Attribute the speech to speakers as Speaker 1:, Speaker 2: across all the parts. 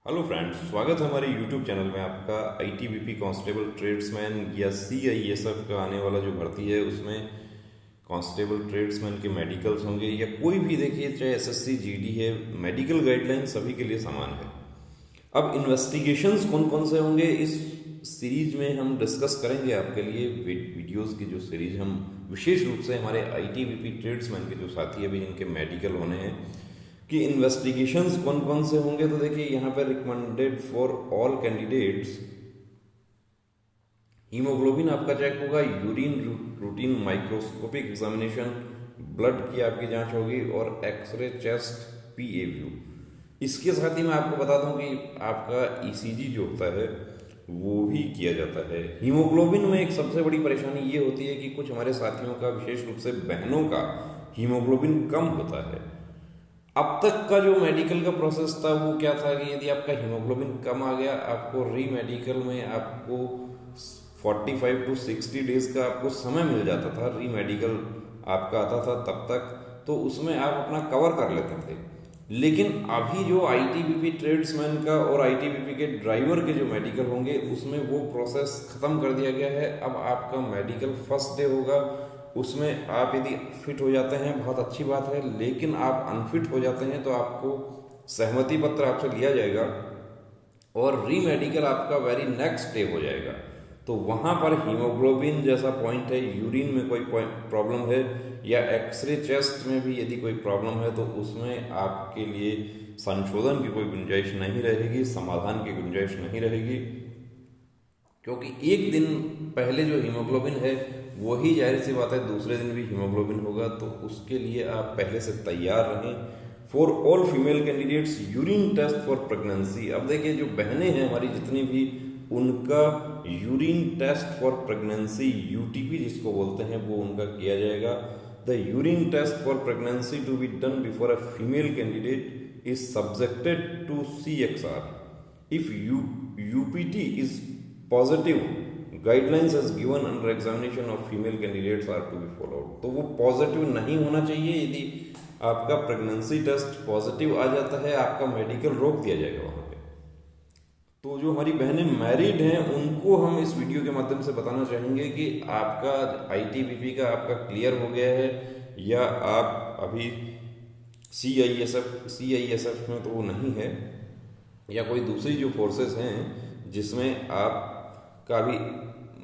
Speaker 1: Hello friends, स्वागत है हमारे यूट्यूब चैनल में आपका। आईटीबीपी कांस्टेबल ट्रेड्समैन या सीआईएसएफ का आने वाला जो भर्ती है उसमें कांस्टेबल ट्रेड्समैन के मेडिकल्स होंगे या कोई भी, देखिए चाहे एसएससी जीडी है, मेडिकल गाइडलाइन सभी के लिए समान है। अब इन्वेस्टिगेशंस कौन कौन से होंगे इस सीरीज में हम डिस्कस करेंगे आपके लिए। वीडियोस की जो सीरीज हम विशेष रूप से हमारे आईटीबीपी ट्रेड्समैन के जो साथी अभी जिनके मेडिकल होने हैं कि इन्वेस्टिगेशंस कौन कौन से होंगे, तो देखिए यहाँ पे recommended for all candidates haemoglobin आपका चेक होगा, urine routine microscopic examination, blood की आपकी जांच होगी और एक्सरे चेस्ट पीए व्यू। इसके साथ ही मैं आपको बता दूं कि आपका ईसीजी जो होता है वो भी किया जाता है। हीमोग्लोबिन में एक सबसे बड़ी परेशानी ये होती है कि कुछ हमारे साथियों का, विशेष रूप से बहनों का, हीमोग्लोबिन कम होता है। अब तक का जो मेडिकल का प्रोसेस था वो क्या था कि यदि आपका हीमोग्लोबिन कम आ गया, आपको री मेडिकल में आपको 45 टू 60 डेज का आपको समय मिल जाता था। री मेडिकल आपका आता था तब तक, तो उसमें आप अपना कवर कर लेते थे। लेकिन अभी जो आईटीबीपी ट्रेड्समैन का और आईटीबीपी के ड्राइवर के जो मेडिकल होंगे उसमें वो प्रोसेस खत्म कर दिया गया है। अब आपका मेडिकल फर्स्ट डे होगा, उसमें आप यदि फिट हो जाते हैं बहुत अच्छी बात है, लेकिन आप अनफिट हो जाते हैं तो आपको सहमति पत्र आपसे लिया जाएगा और री मेडिकल आपका वेरी नेक्स्ट डे हो जाएगा। तो वहाँ पर हीमोग्लोबिन जैसा पॉइंट है, यूरिन में कोई प्रॉब्लम है या एक्सरे चेस्ट में भी यदि कोई प्रॉब्लम है तो उसमें आपके लिए संशोधन की कोई गुंजाइश नहीं रहेगी, समाधान की गुंजाइश नहीं रहेगी, क्योंकि एक दिन पहले जो हीमोग्लोबिन है वही जाहिर सी बात है दूसरे दिन भी हीमोग्लोबिन होगा। तो उसके लिए आप पहले से तैयार रहें। For all female candidates urine test for pregnancy. अब देखिए जो बहनें हैं हमारी जितनी भी, उनका urine test for pregnancy, UTP जिसको बोलते हैं, वो उनका किया जाएगा। The urine test for pregnancy to be done before a female candidate is subjected to CXR if UPT is positive. Guidelines as given under examination of female candidates are to be followed. तो वो positive नहीं होना चाहिए। यदि आपका pregnancy test positive आ जाता है, आपका मेडिकल रोक दिया जाएगा वहाँ पे। तो जो हमारी बहनें मैरिड हैं उनको हम इस वीडियो के माध्यम से बताना चाहेंगे कि आपका आईटीबीपी का आपका क्लियर हो गया है या आप अभी सीआईएसएफ में तो वो नहीं है, या कोई दूसरी जो फोर्सेस हैं जिसमें आपका भी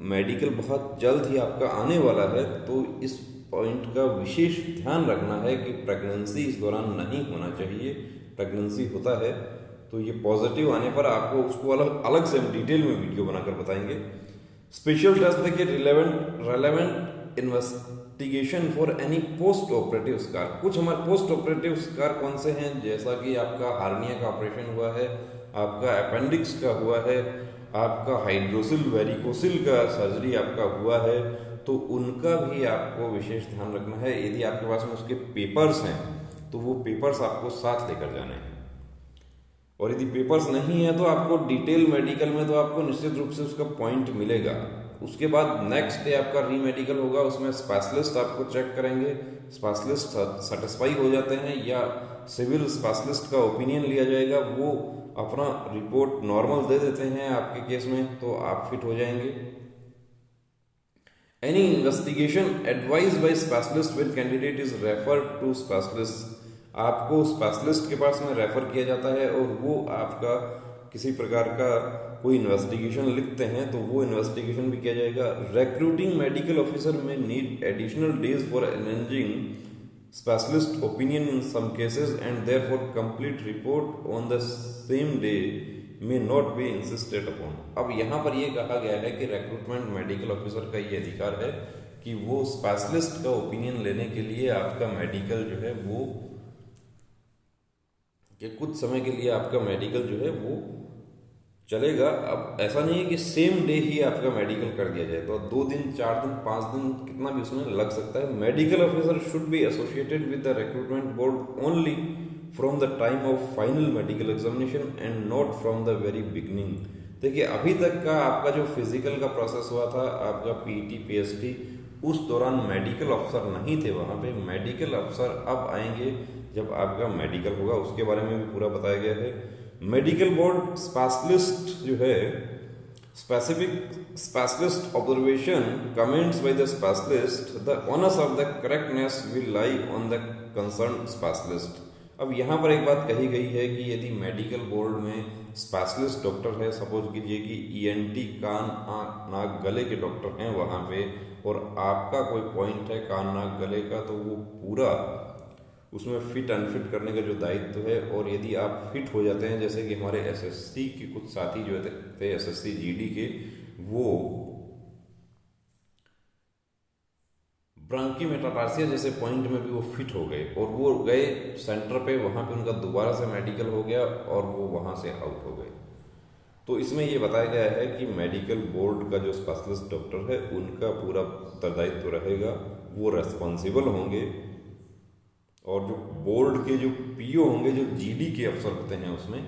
Speaker 1: मेडिकल बहुत जल्द ही आपका आने वाला है। तो इस पॉइंट का विशेष ध्यान रखना है कि प्रेगनेंसी इस दौरान नहीं होना चाहिए। प्रेगनेंसी होता है तो ये पॉजिटिव आने पर आपको उसको अलग अलग से हम डिटेल में वीडियो बनाकर बताएंगे। स्पेशल टेस्ट देखिए, relevant investigation for any post operative scar. कुछ हमारे पोस्ट ऑपरेटिव स्कार कौन से हैं, जैसा कि आपका हार्निया का ऑपरेशन हुआ है, आपका अपेंडिक्स का हुआ है, आपका हाइड्रोसिल वेरिकोसिल का सर्जरी आपका हुआ है, तो उनका भी आपको विशेष ध्यान रखना है। यदि आपके पास में उसके पेपर्स हैं तो वो पेपर्स आपको साथ लेकर जाने हैं, और यदि पेपर्स नहीं है तो आपको डिटेल मेडिकल में तो आपको निश्चित रूप से उसका पॉइंट मिलेगा। उसके बाद नेक्स्ट डे आपका री मेडिकल होगा, उसमें स्पेशलिस्ट आपको चेक करेंगे। स्पेशलिस्ट सेटिस्फाई हो जाते हैं या सिविल स्पेशलिस्ट का ओपिनियन लिया जाएगा, वो अपना रिपोर्ट नॉर्मल दे देते हैं आपके केस में, तो आप फिट हो जाएंगे। Any investigation advise by specialist with candidate is referred to specialist. आपको स्पेशलिस्ट के पास में रेफर किया जाता है और वो आपका किसी प्रकार का कोई इन्वेस्टिगेशन लिखते हैं तो वो इन्वेस्टिगेशन भी किया जाएगा। रिक्रूटिंग मेडिकल ऑफिसर में need additional days for arranging specialist opinion in some cases and therefore complete report on the same day may not be insisted upon। अब यहाँ पर ये कहा गया है कि रिक्रूटमेंट मेडिकल ऑफिसर का ये अधिकार है कि वो स्पेशलिस्ट का ओपिनियन लेने के लिए आपका मेडिकल जो है वो, कि कुछ समय के लिए आपका मेडिकल जो है वो चलेगा। अब ऐसा नहीं है कि सेम डे ही आपका मेडिकल कर दिया जाए, तो 2 दिन 4 दिन 5 दिन कितना भी उसमें लग सकता है। Medical officer should be associated with the recruitment board only from the time of final medical examination and not from the very beginning. देखिए अभी तक का आपका जो फिजिकल का प्रोसेस हुआ था, आपका पीटी पीएसटी, उस दौरान मेडिकल अफसर नहीं थे वहाँ पे। मेडिकल अफसर अब आएंगे जब आपका मेडिकल होगा, उसके बारे में भी पूरा बताया गया है। मेडिकल बोर्ड स्पेशलिस्ट जो है, specialist observation comments by the specialist, the onus of the correctness will lie on the concerned specialist। अब यहाँ पर एक बात कही गई है कि यदि मेडिकल बोर्ड में स्पेशलिस्ट डॉक्टर है, सपोज कीजिए कि ईएनटी कान नाक गले के डॉक्टर हैं वहाँ पे, और आपका कोई पॉइंट है कान नाक गले का, तो वो पूरा उसमें फिट अनफिट करने का जो दायित्व है, और यदि आप फिट हो जाते हैं, जैसे कि हमारे एसएससी के कुछ साथी जो थे एसएससी जीडी के, वो ब्रांकी मेटाटार्सिया जैसे पॉइंट में भी वो फिट हो गए, और वो गए सेंटर पे, वहाँ पे उनका दोबारा से मेडिकल हो गया और वो वहाँ से आउट हो गए। तो इसमें ये बताया गया है कि मेडिकल बोर्ड का जो स्पेशलिस्ट डॉक्टर है उनका पूरा उत्तरदायित्व रहेगा, वो रेस्पॉन्सिबल होंगे, और जो बोर्ड के जो पीओ होंगे, जो जीडी के अफसर होते हैं उसमें,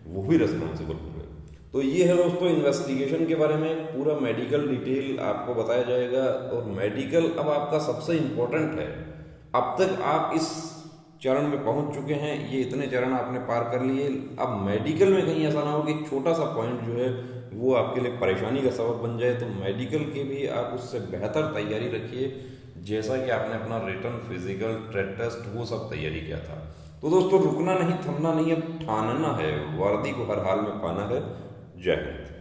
Speaker 1: वो भी रेस्पॉन्सिबल होंगे। तो ये है दोस्तों इन्वेस्टिगेशन के बारे में, पूरा मेडिकल डिटेल आपको बताया जाएगा। और मेडिकल अब आपका सबसे इम्पोर्टेंट है। अब तक आप इस चरण में पहुंच चुके हैं, ये इतने चरण आपने पार कर लिए। अब मेडिकल में कहीं ऐसा ना हो कि छोटा सा पॉइंट जो है वो आपके लिए परेशानी का सबब बन जाए, तो मेडिकल के भी आप उससे बेहतर तैयारी रखिए, जैसा कि आपने अपना रिटन, फिजिकल, ट्रेड टेस्ट वो सब तैयारी किया था। तो दोस्तों रुकना नहीं, थमना नहीं, अब ठानना है, वर्दी को हर हाल में पाना है। जय हिंद।